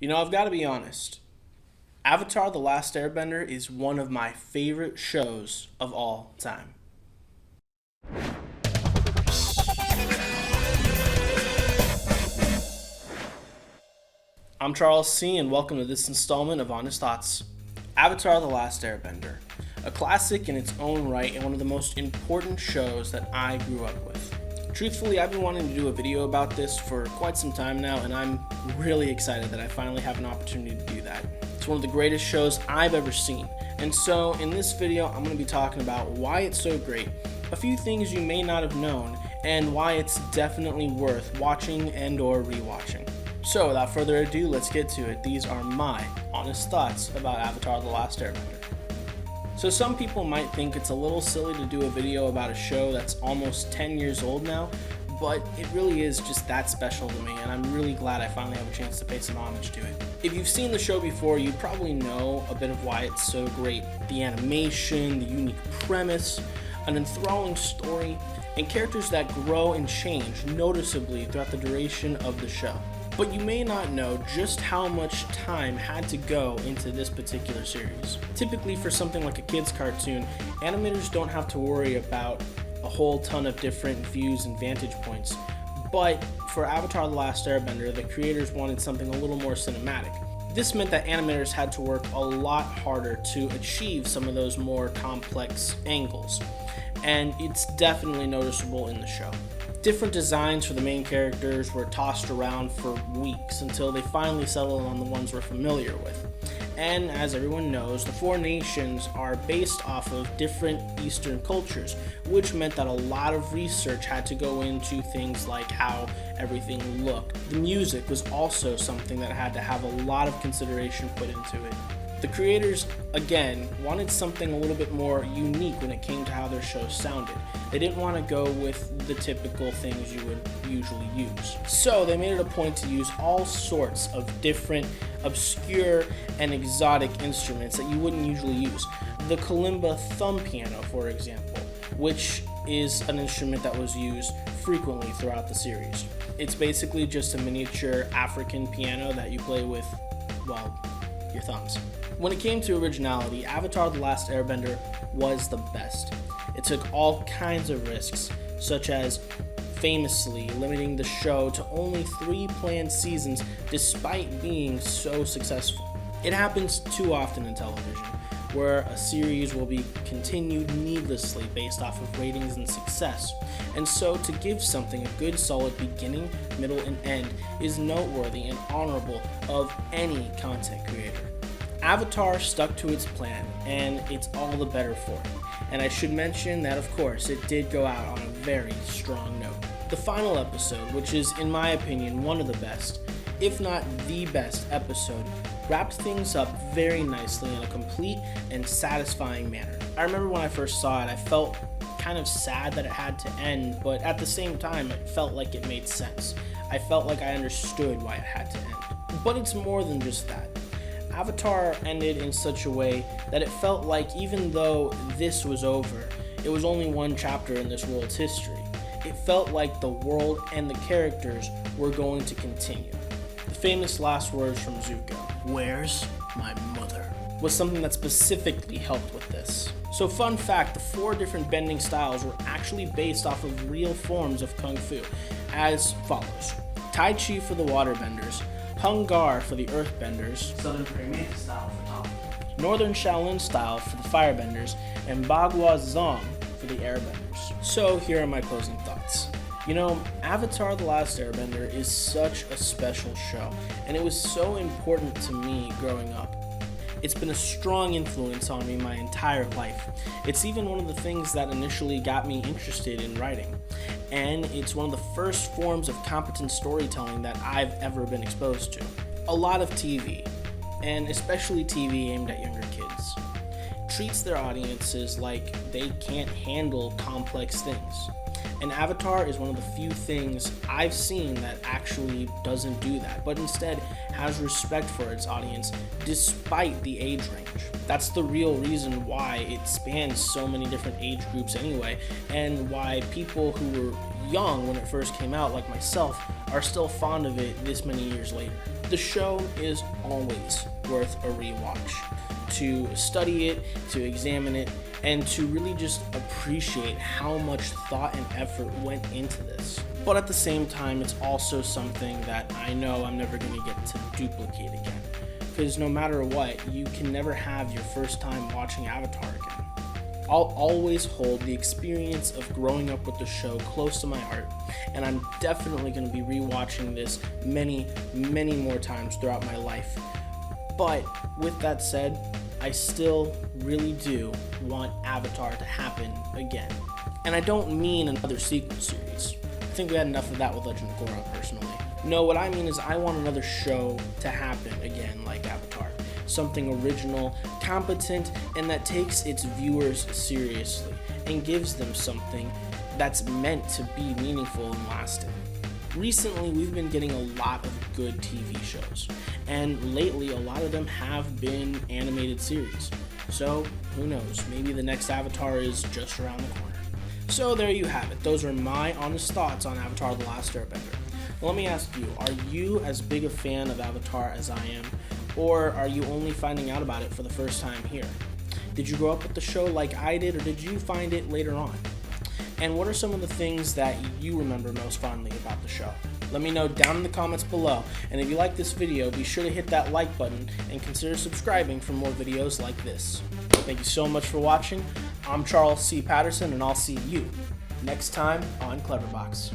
I've got to be honest. Avatar The Last Airbender is one of my favorite shows of all time. I'm Charles C., and welcome to this installment of Honest Thoughts. Avatar The Last Airbender, a classic in its own right and one of the most important shows that I grew up with. Truthfully, I've been wanting to do a video about this for quite some time now, and I'm really excited that I finally have an opportunity to do that. It's one of the greatest shows I've ever seen, and so in this video, I'm going to be talking about why it's so great, a few things you may not have known, and why it's definitely worth watching and or rewatching. So without further ado, let's get to it. These are my honest thoughts about Avatar The Last Airbender. So some people might think it's a little silly to do a video about a show that's almost 10 years old now, but it really is just that special to me, and I'm really glad I finally have a chance to pay some homage to it. If you've seen the show before, you probably know a bit of why it's so great. The animation, the unique premise, an enthralling story, and characters that grow and change noticeably throughout the duration of the show. But you may not know just how much time had to go into this particular series. Typically for something like a kid's cartoon, animators don't have to worry about a whole ton of different views and vantage points. But for Avatar The Last Airbender, the creators wanted something a little more cinematic. This meant that animators had to work a lot harder to achieve some of those more complex angles. And it's definitely noticeable in the show. Different designs for the main characters were tossed around for weeks until they finally settled on the ones we're familiar with. And as everyone knows, the four nations are based off of different Eastern cultures, which meant that a lot of research had to go into things like how everything looked. The music was also something that had to have a lot of consideration put into it. The creators, again, wanted something a little bit more unique when it came to how their show sounded. They didn't want to go with the typical things you would usually use. So they made it a point to use all sorts of different, obscure, and exotic instruments that you wouldn't usually use. The kalimba thumb piano, for example, which is an instrument that was used frequently throughout the series. It's basically just a miniature African piano that you play with, well, your thumbs. When it came to originality, Avatar The Last Airbender was the best. It took all kinds of risks, such as famously limiting the show to only 3 planned seasons despite being so successful. It happens too often in television, where a series will be continued needlessly based off of ratings and success. And so to give something a good solid beginning, middle, and end is noteworthy and honorable of any content creator. Avatar stuck to its plan, and it's all the better for it. And I should mention that, of course, it did go out on a very strong note. The final episode, which is, in my opinion, one of the best, if not the best episode, wrapped things up very nicely in a complete and satisfying manner. I remember when I first saw it, I felt kind of sad that it had to end, but at the same time, it felt like it made sense. I felt like I understood why it had to end. But it's more than just that. Avatar ended in such a way that it felt like even though this was over, it was only one chapter in this world's history. It felt like the world and the characters were going to continue. The famous last words from Zuko, "Where's my mother?" was something that specifically helped with this. So fun fact, the 4 different bending styles were actually based off of real forms of Kung Fu, as follows. Tai Chi for the waterbenders, Hung Gar for the earthbenders, Southern Primitive style for top, Northern Shaolin style for the firebenders, and Bagua Zong for the airbenders. So here are my closing thoughts. Avatar The Last Airbender is such a special show, and it was so important to me growing up. It's been a strong influence on me my entire life. It's even one of the things that initially got me interested in writing. And it's one of the first forms of competent storytelling that I've ever been exposed to. A lot of TV, and especially TV aimed at younger kids, treats their audiences like they can't handle complex things. And Avatar is one of the few things I've seen that actually doesn't do that, but instead has respect for its audience despite the age range. That's the real reason why it spans so many different age groups anyway, and why people who were young when it first came out, like myself, are still fond of it this many years later. The show is always worth a rewatch. To study it, to examine it, and to really just appreciate how much thought and effort went into this. But at the same time, it's also something that I know I'm never going to get to duplicate again. Because no matter what, you can never have your first time watching Avatar again. I'll always hold the experience of growing up with the show close to my heart, and I'm definitely going to be rewatching this many, many more times throughout my life. But with that said, I still really do want Avatar to happen again. And I don't mean another sequel series. I think we had enough of that with Legend of Korra, personally. No, what I mean is I want another show to happen again like Avatar. Something original, competent, and that takes its viewers seriously and gives them something that's meant to be meaningful and lasting. Recently, we've been getting a lot of good TV shows, and lately a lot of them have been animated series. So, who knows, maybe the next Avatar is just around the corner. So there you have it. Those are my honest thoughts on Avatar: The Last Airbender. Well, let me ask you, are you as big a fan of Avatar as I am? Or are you only finding out about it for the first time here? Did you grow up with the show like I did, or did you find it later on? And what are some of the things that you remember most fondly about the show? Let me know down in the comments below. And if you like this video, be sure to hit that like button and consider subscribing for more videos like this. Thank you so much for watching. I'm Charles C. Patterson, and I'll see you next time on Cleverbox.